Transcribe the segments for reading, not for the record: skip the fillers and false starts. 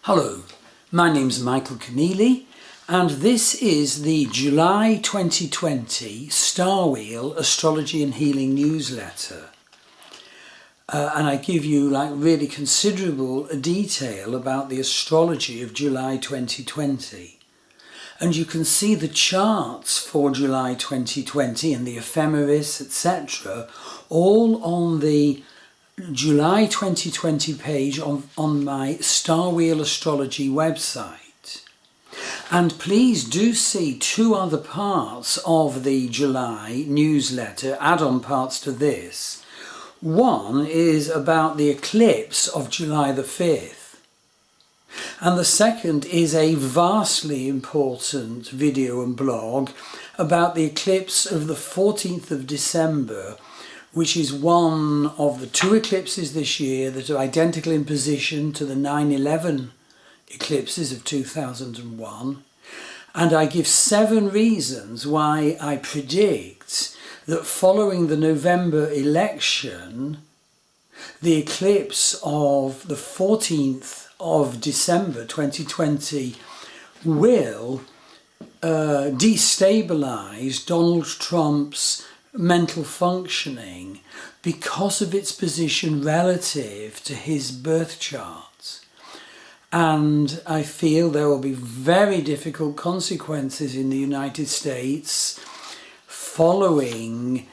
Hello, my name's Michael Conneely, and this is the July 2020 Starwheel Astrology and Healing newsletter. And I give you really considerable detail about the astrology of July 2020. And you can see the charts for July 2020 and the ephemeris, etc., all on the July 2020 page on my Starwheel Astrology website. And please do see two other parts of the July newsletter, add-on parts to this. One is about the eclipse of July the 5th. And the second is a vastly important video and blog about the eclipse of the 14th of December, which is one of the two eclipses this year that are identical in position to the 9/11 eclipses of 2001. And I give 7 reasons why I predict that following the November election, the eclipse of the 14th of December 2020 will destabilize Donald Trump's mental functioning because of its position relative to his birth chart. And I feel there will be very difficult consequences in the United States following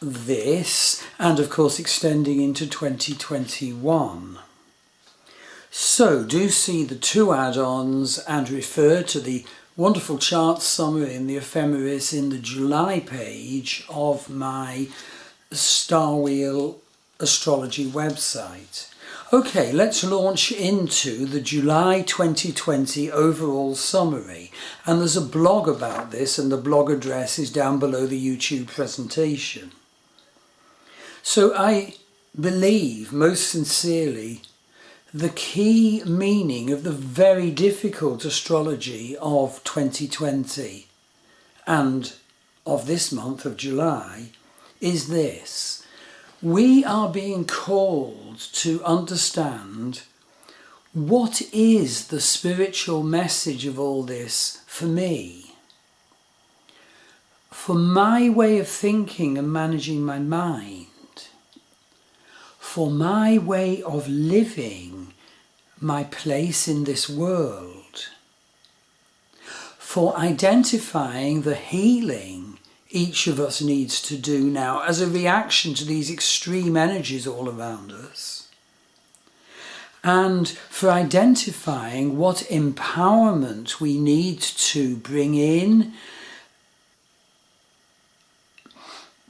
this, and of course extending into 2021. So do see the two add-ons and refer to the wonderful chart summary in the ephemeris in the July page of my Starwheel Astrology website. Okay, let's launch into the July 2020 overall summary. And there's a blog about this, and the blog address is down below the YouTube presentation. So I believe most sincerely the key meaning of the very difficult astrology of 2020 and of this month of July is this. We are being called to understand what is the spiritual message of all this for me, for my way of thinking and managing my mind, for my way of living my place in this world, for identifying the healing each of us needs to do now as a reaction to these extreme energies all around us, and for identifying what empowerment we need to bring in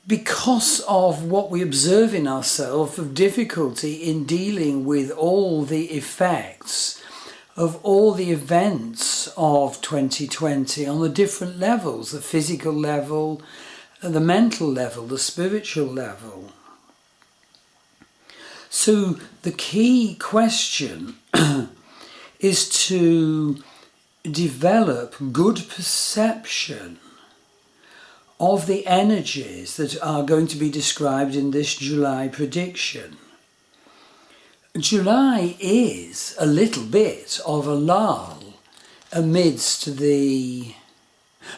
because of what we observe in ourselves of difficulty in dealing with all the effects of all the events of 2020 on the different levels, the physical level, the mental level, the spiritual level. So the key question is to develop good perception of the energies that are going to be described in this July prediction. July is a little bit of a lull amidst the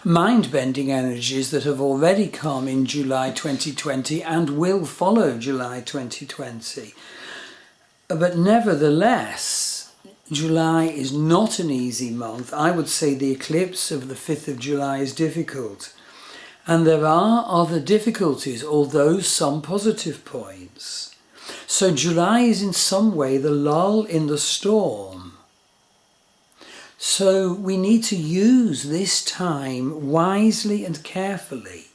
mind-bending energies that have already come in July 2020 and will follow July 2020. But nevertheless, July is not an easy month. I would say the eclipse of the 5th of July is difficult. And there are other difficulties, although some positive points. So July is in some way the lull in the storm. So we need to use this time wisely and carefully.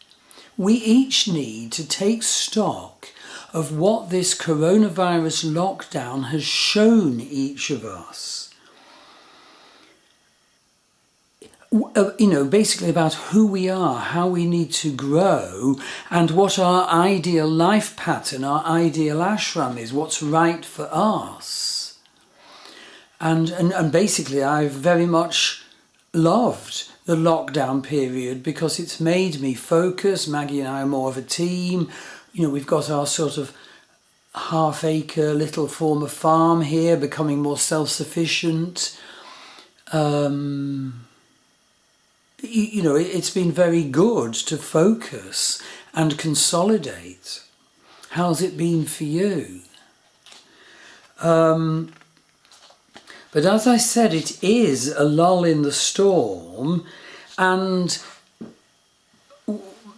We each need to take stock of what this coronavirus lockdown has shown each of us. Basically about who we are, how we need to grow, and what our ideal life pattern, our ideal ashram is, what's right for us. And basically I've very much loved the lockdown period because it's made me focus. Maggie and I are more of a team. We've got our sort of half-acre little form of farm here, becoming more self-sufficient. You know, it's been very good to focus and consolidate. How's it been for you? But as I said, it is a lull in the storm, and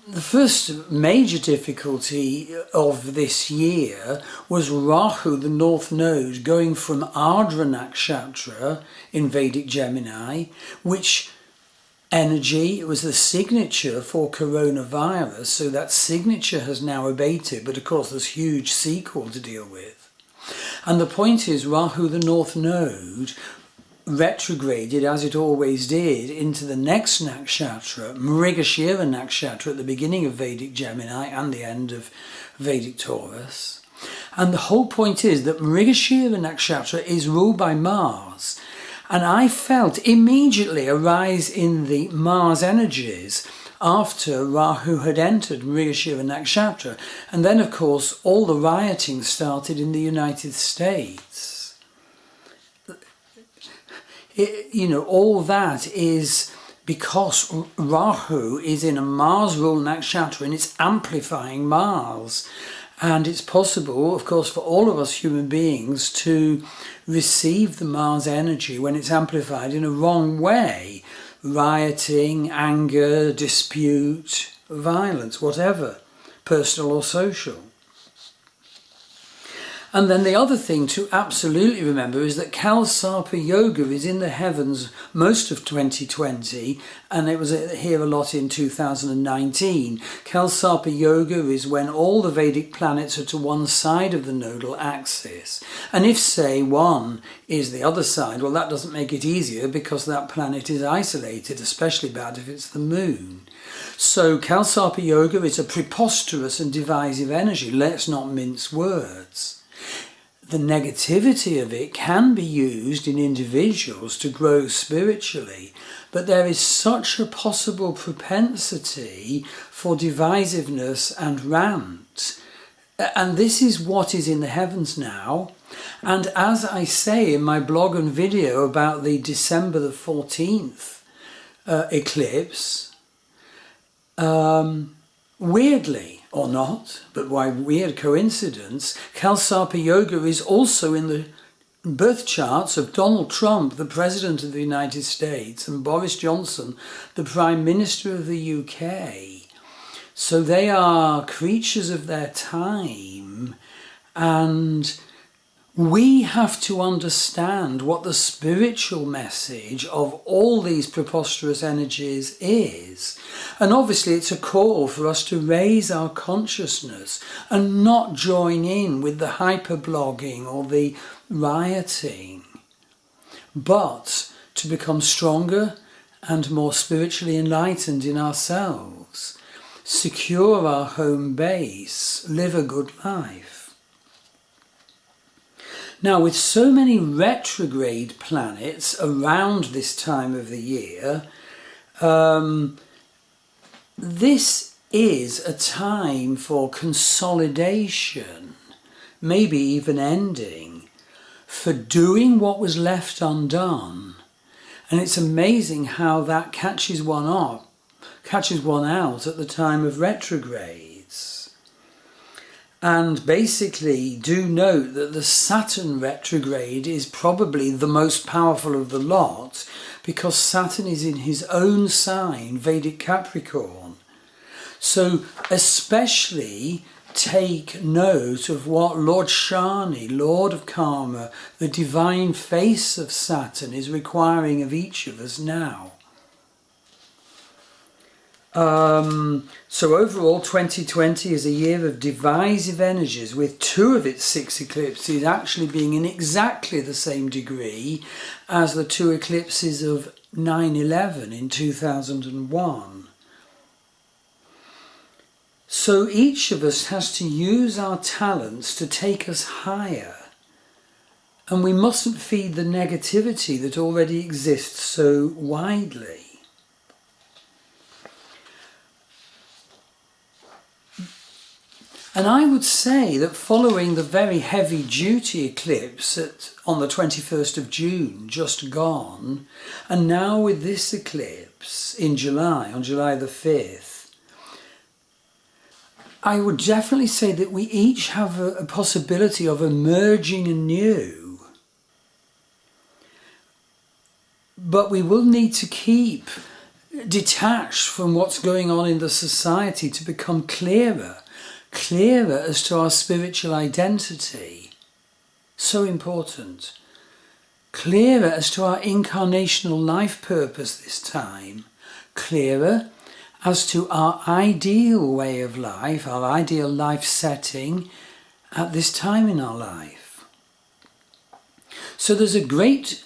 the first major difficulty of this year was Rahu, the North Node, going from Ardra Nakshatra in Vedic Gemini, which energy, it was the signature for coronavirus, so that signature has now abated, but of course there's huge sequel to deal with. And the point is, Rahu, the North Node, retrograded, as it always did, into the next nakshatra, Mrigashira Nakshatra, at the beginning of Vedic Gemini and the end of Vedic Taurus. And the whole point is that Mrigashira Nakshatra is ruled by Mars. And I felt immediately a rise in the Mars energies after Rahu had entered Mrigashira Nakshatra. And then, of course, all the rioting started in the United States. You know, all that is because Rahu is in a Mars-ruled nakshatra and it's amplifying Mars. And it's possible, of course, for all of us human beings to receive the Mars energy when it's amplified in a wrong way. Rioting, anger, dispute, violence, whatever, personal or social. And then the other thing to absolutely remember is that Kalsarpa Yoga is in the heavens most of 2020, and it was here a lot in 2019. Kalsarpa Yoga is when all the Vedic planets are to one side of the nodal axis. And if, say, one is the other side, well, that doesn't make it easier because that planet is isolated, especially bad if it's the moon. So Kalsarpa Yoga is a preposterous and divisive energy. Let's not mince words. The negativity of it can be used in individuals to grow spiritually, but there is such a possible propensity for divisiveness and rant. And this is what is in the heavens now. And as I say in my blog and video about the December the 14th eclipse, weirdly, or not, but by weird coincidence, Kalsarpa Yoga is also in the birth charts of Donald Trump, the President of the United States, and Boris Johnson, the Prime Minister of the UK. So they are creatures of their time, and we have to understand what the spiritual message of all these preposterous energies is. And obviously it's a call for us to raise our consciousness and not join in with the hyperblogging or the rioting, but to become stronger and more spiritually enlightened in ourselves, secure our home base, live a good life. Now, with so many retrograde planets around this time of the year, this is a time for consolidation, maybe even ending, for doing what was left undone. And it's amazing how that catches one out at the time of retrogrades. And basically do note that the Saturn retrograde is probably the most powerful of the lot, because Saturn is in his own sign, Vedic Capricorn. So especially take note of what Lord Shani, Lord of Karma, the divine face of Saturn, is requiring of each of us now. So overall 2020 is a year of divisive energies, with 2 of its 6 eclipses actually being in exactly the same degree as the 2 eclipses of 9/11 in 2001. So each of us has to use our talents to take us higher, and we mustn't feed the negativity that already exists so widely. And I would say that following the very heavy duty eclipse on the 21st of June, just gone, and now with this eclipse in July, on July the 5th, I would definitely say that we each have a possibility of emerging anew. But we will need to keep detached from what's going on in the society to become clearer as to our spiritual identity. So important. Clearer as to our incarnational life purpose this time. Clearer as to our ideal way of life, our ideal life setting at this time in our life. So there's a great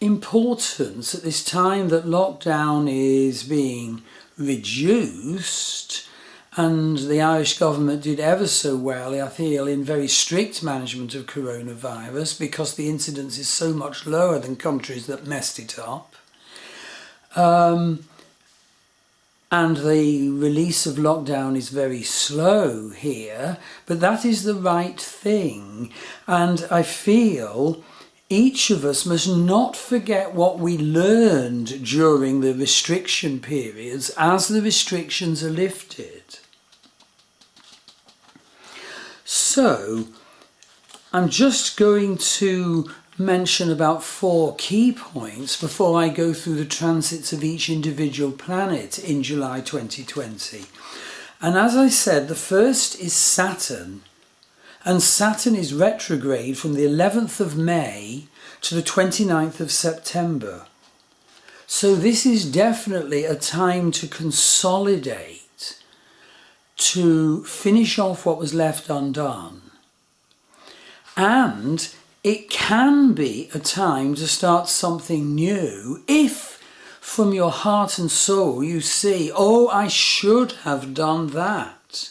importance at this time that lockdown is being reduced, and the Irish government did ever so well, I feel, in very strict management of coronavirus, because the incidence is so much lower than countries that messed it up. And the release of lockdown is very slow here, but that is the right thing. And I feel each of us must not forget what we learned during the restriction periods as the restrictions are lifted. So, I'm just going to mention about 4 key points before I go through the transits of each individual planet in July 2020. And as I said, the first is Saturn. And Saturn is retrograde from the 11th of May to the 29th of September. So this is definitely a time to consolidate, to finish off what was left undone. And it can be a time to start something new if from your heart and soul you see, oh, I should have done that.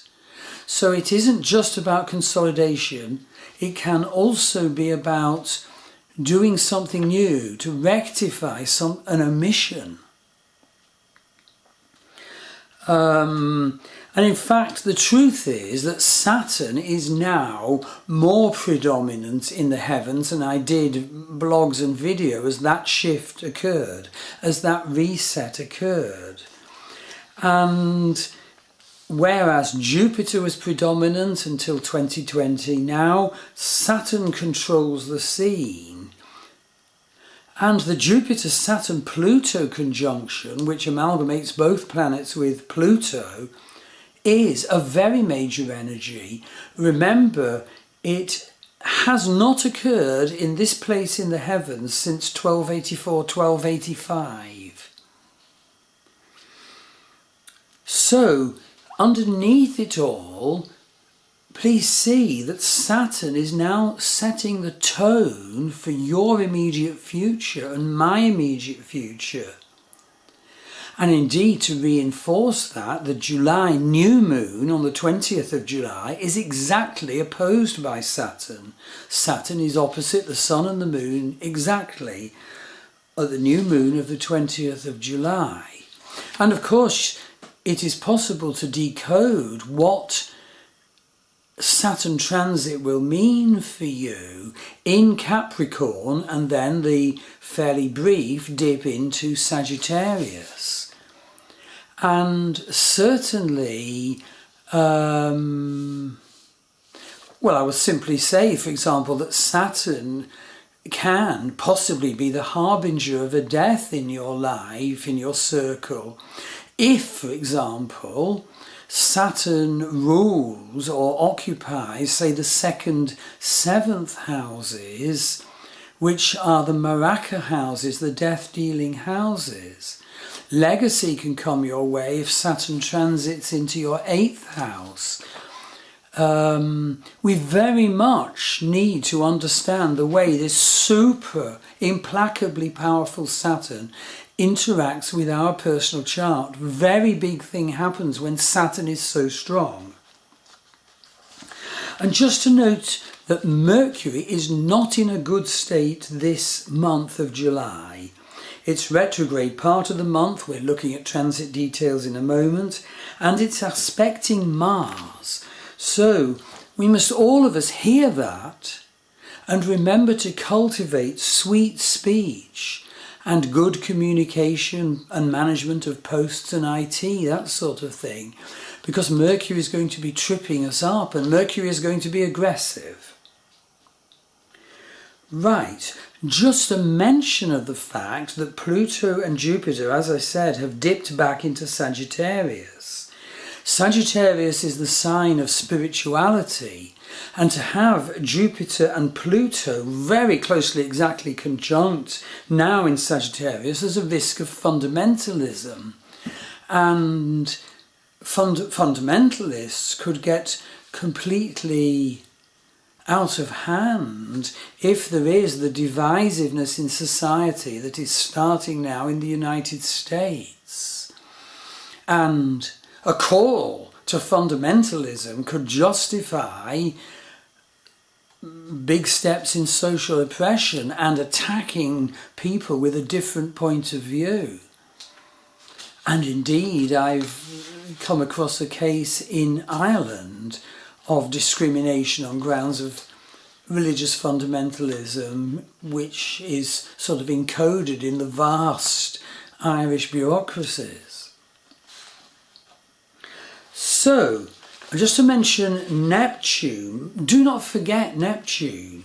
So it isn't just about consolidation, it can also be about doing something new to rectify an omission. And in fact, the truth is that Saturn is now more predominant in the heavens, and I did blogs and video as that shift occurred, as that reset occurred. And whereas Jupiter was predominant until 2020, now Saturn controls the scene. And the Jupiter-Saturn-Pluto conjunction, which amalgamates both planets with Pluto, is a very major energy. Remember, it has not occurred in this place in the heavens since 1284, 1285. So, underneath it all, please see that Saturn is now setting the tone for your immediate future and my immediate future. And indeed, to reinforce that, the July new moon on the 20th of July is exactly opposed by Saturn. Saturn is opposite the Sun and the Moon exactly at the new moon of the 20th of July. And of course, it is possible to decode what Saturn transit will mean for you in Capricorn, and then the fairly brief dip into Sagittarius. And certainly, well, I would simply say, for example, that Saturn can possibly be the harbinger of a death in your life, in your circle, if, for example, Saturn rules or occupies, say, the 2nd, 7th houses, which are the Maraca houses, the death-dealing houses. Legacy can come your way if Saturn transits into your 8th house. We very much need to understand the way this super implacably powerful Saturn interacts with our personal chart. Very big thing happens when Saturn is so strong. And just to note that Mercury is not in a good state this month of July. It's retrograde part of the month, we're looking at transit details in a moment, and it's aspecting Mars. So we must all of us hear that and remember to cultivate sweet speech and good communication and management of posts and IT, that sort of thing, because Mercury is going to be tripping us up and Mercury is going to be aggressive. Right, just a mention of the fact that Pluto and Jupiter, as I said, have dipped back into Sagittarius. Sagittarius is the sign of spirituality, and to have Jupiter and Pluto very closely exactly conjunct now in Sagittarius, there's a risk of fundamentalism. And fundamentalists could get completely out of hand if there is the divisiveness in society that is starting now in the United States. And a call to fundamentalism could justify big steps in social oppression and attacking people with a different point of view. And indeed, I've come across a case in Ireland of discrimination on grounds of religious fundamentalism, which is sort of encoded in the vast Irish bureaucracies. So, just to mention Neptune, do not forget Neptune.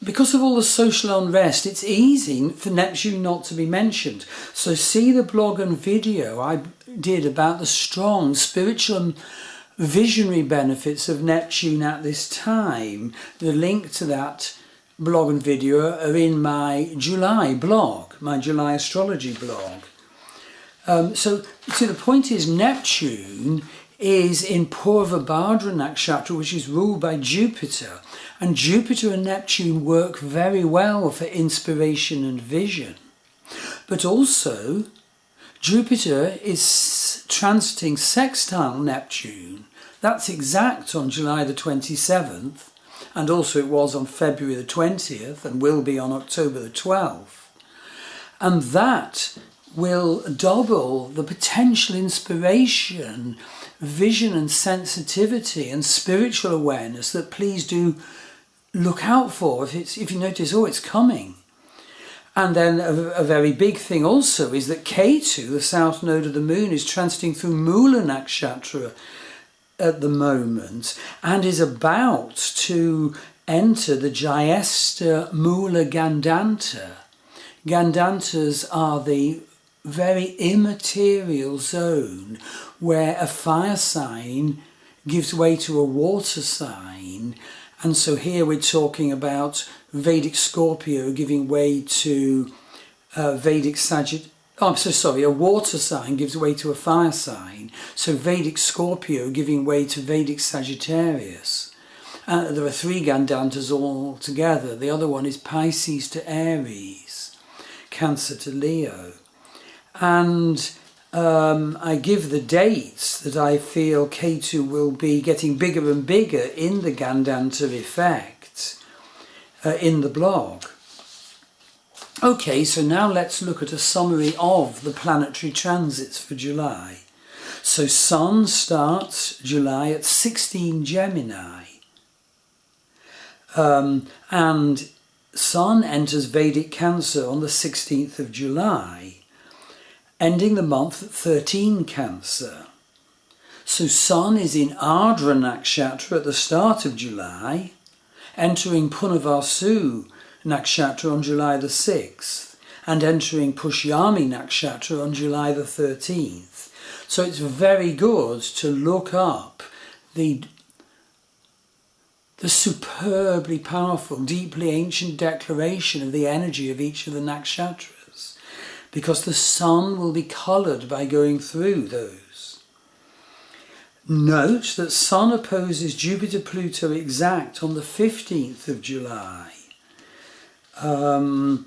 Because of all the social unrest, it's easy for Neptune not to be mentioned. So see the blog and video I did about the strong spiritual and visionary benefits of Neptune at this time. The link to that blog and video are in my July blog, my July astrology blog. So the point is, Neptune is in Purva Bhadra Nakshatra, which is ruled by Jupiter. And Jupiter and Neptune work very well for inspiration and vision. But also, Jupiter is transiting sextile Neptune. That's exact on July the 27th, and also it was on February the 20th, and will be on October the 12th. And that will double the potential inspiration, vision and sensitivity and spiritual awareness that please do look out for if you notice, oh, it's coming. And then a very big thing also is that Ketu, the south node of the moon, is transiting through Mula Nakshatra at the moment and is about to enter the Jyesta Mula Gandanta. Gandantas are the very immaterial zone where a fire sign gives way to a water sign. And so here we're talking about Vedic Scorpio giving way to Vedic Sagittarius. Oh, I'm so sorry, a water sign gives way to a fire sign. So Vedic Scorpio giving way to Vedic Sagittarius. There are three Gandantas all together. The other one is Pisces to Aries, Cancer to Leo. And I give the dates that I feel Ketu will be getting bigger and bigger in the Gandanta effect in the blog. Okay, so now let's look at a summary of the planetary transits for July. So Sun starts July at 16 Gemini. And Sun enters Vedic Cancer on the 16th of July. Ending the month at 13 Cancer. So Sun is in Ardra Nakshatra at the start of July, entering Punarvasu Nakshatra on July the 6th, and entering Pushyami Nakshatra on July the 13th. So it's very good to look up the superbly powerful, deeply ancient declaration of the energy of each of the nakshatras, because the sun will be coloured by going through those. Note that Sun opposes Jupiter-Pluto exact on the 15th of July. So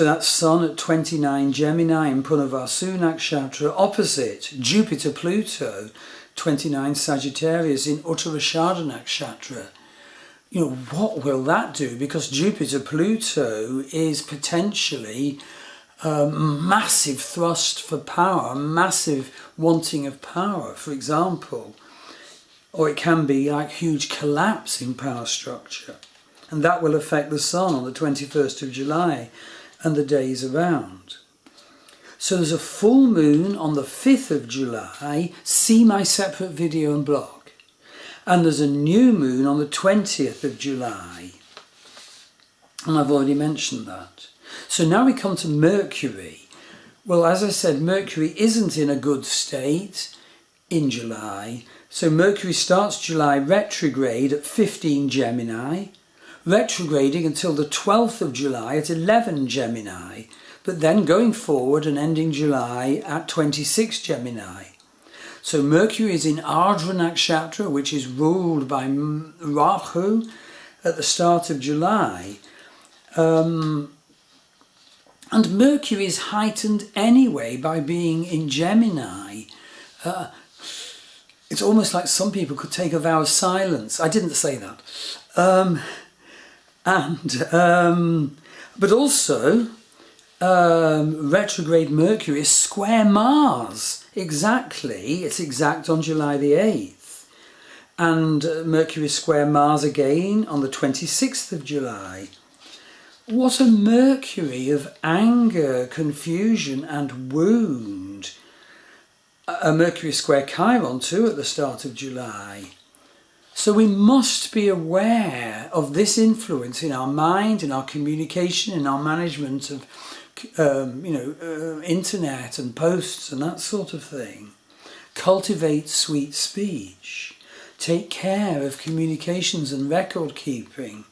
that's Sun at 29 Gemini in Punarvasu Nakshatra, opposite Jupiter-Pluto, 29 Sagittarius in Uttarashadha Nakshatra. You know, what will that do? Because Jupiter-Pluto is potentially massive thrust for power, massive wanting of power. For example, or it can be like huge collapse in power structure. And that will affect the Sun on the 21st of July and the days around. So there's a full moon on the 5th of July. See my separate video and blog. And there's a new moon on the 20th of July. And I've already mentioned that. So now we come to Mercury. Well, as I said, Mercury isn't in a good state in July. So Mercury starts July retrograde at 15 Gemini, retrograding until the 12th of July at 11 Gemini, but then going forward and ending July at 26 Gemini. So Mercury is in Ardra Nakshatra, which is ruled by Rahu at the start of July. And Mercury is heightened anyway by being in Gemini. It's almost like some people could take a vow of silence. I didn't say that. But also, retrograde Mercury is square Mars. Exactly. It's exact on July the 8th. And Mercury is square Mars again on the 26th of July. What a Mercury of anger, confusion and wound. A Mercury square Chiron too at the start of July. So we must be aware of this influence in our mind, in our communication, in our management of internet and posts and that sort of thing. Cultivate sweet speech. Take care of communications and record keeping.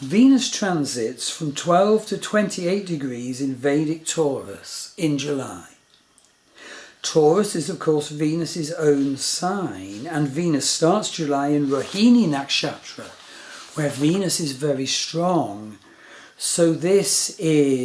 Venus transits from 12 to 28 degrees in Vedic Taurus in July. Taurus is of course Venus's own sign, and Venus starts July in Rohini Nakshatra, where Venus is very strong. So this is